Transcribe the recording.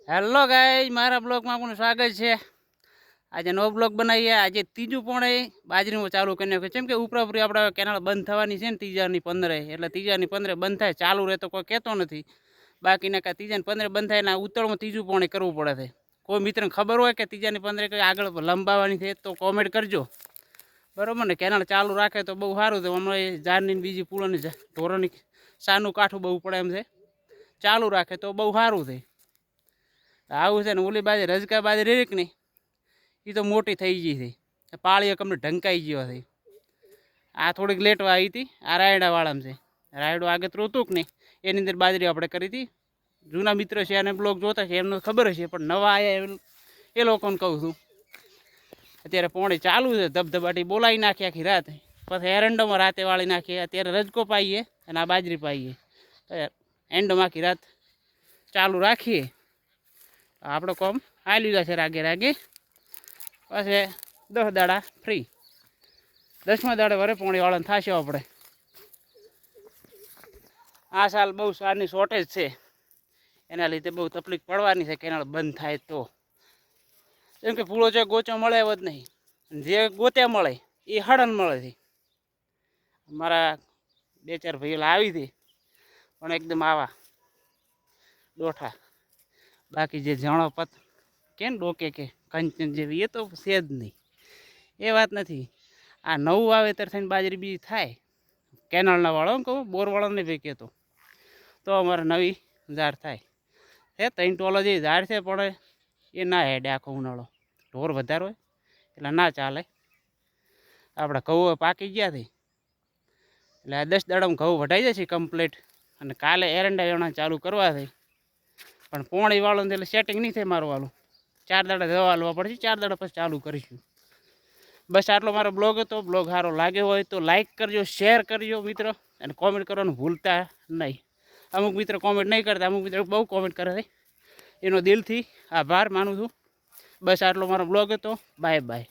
Hello guys, મારા બ્લોગમાં આપનું સ્વાગત છે। આજે નવો બ્લોગ બનાવીએ। આજે ત્રીજું પણ બાજરીનું ચાલુ કરી નાખ્યું, કેમ કે ઉપરાપરી આપણે કેનાલ બંધ થવાની છે ને 3/15, એટલે 3/15 બંધ થાય ચાલુ રહે તો કોઈ કહેતો નથી। બાકીના કાંઈ 3/15 બંધ થાય ને ઉત્તરમાં ત્રીજું પણ કરવું પડે છે। કોઈ મિત્રને ખબર હોય કે 3/15 કંઈ આગળ લંબાવવાની છે તો કોમેન્ટ કરજો, બરાબર ને। કેનાલ ચાલુ રાખે તો બહુ સારું છે। હમણાં ઝાડની બીજી પૂળોની ઢોરોની સાનું કાઠું બહુ પડે એમ છે, ચાલુ રાખે તો બહુ સારું છે। આવું છે ને ઓલી બાજુ રજકા બાજુ રેક ને એ તો મોટી થઈ ગઈ છે, પાળીઓ કમને ઢંકાઈ ગયો છે। આ થોડીક લેટવા આવી હતી, આ રાયડાવાળામાં છે। રાયડો આગળ હતું કે નહીં એની અંદર બાજરી આપણે કરી હતી। જૂના મિત્ર છે અને બ્લોગ જોતા છે એમને ખબર હશે, પણ નવા આવ્યા એ લોકોને કહું છું। અત્યારે પોણી ચાલુ છે, ધબધબાટી બોલાવી નાખી આખી રાત, પછી એરંડોમાં રાતે વાળી નાખીએ। અત્યારે રજકો પાઈએ અને આ બાજરી પાઈએ, એન્ડોમાં આખી રાત ચાલુ રાખીએ। આપણે કોમ હાલ્યું જશે રાગે રાગે, પછી 10 દાડા ફ્રી, 10મા દાડે વરે પોણી વાળાને થશે આપણે। આ સાલ બહુ સારની શોર્ટેજ છે, એના લીધે બહુ તકલીફ પડવાની છે કેનાલ બંધ થાય તો। કેમ કે પૂળો છે ગોચો મળે એવો જ નહીં, જે ગોત્યા મળે એ હળન મળે છે। મારા 2-4 ભાઈઓ આવી હતી પણ એકદમ આવા ડોઠા, બાકી જે જણો પત કે ને ડોકે કે કંચન જેવી એ તો છે જ નહીં, એ વાત નથી। આ નવું વાવેતર થઈને બાજરી બીજી થાય, કેનાલના વાળો કહું, બોરવાળો નહીં ભાઈ કહેતો, તો અમારે નવી ઝાડ થાય છે। 3 ટોલો જે ઝાડ છે પણ એ ના હેડે આખો ઉનાળો, ઢોર વધારે હોય એટલે ના ચાલે। આપણે ઘઉં પાકી ગયા છે એટલે આ 10 દાડામાં ઘઉં વઢાઈ જશે કમ્પ્લીટ, અને કાલે એરંડા વેણા ચાલુ કરવા છે। પણ પોણી વાળું એટલે સેટિંગ નહીં થાય મારું, 4 દાડા દવા હાલવા પડશે, 4 દાડા પછી ચાલુ કરીશું। બસ આટલો મારો બ્લોગ હતો। બ્લોગ સારો લાગ્યો હોય તો લાઇક કરજો, શેર કરજો મિત્રો, અને કોમેન્ટ કરવાનું ભૂલતા નહીં। અમુક મિત્રો કોમેન્ટ નહીં કરતા, અમુક મિત્રો બહુ કોમેન્ટ કરે છે, એનો દિલથી આભાર માનું છું। બસ આટલો મારો બ્લોગ હતો। Bye bye.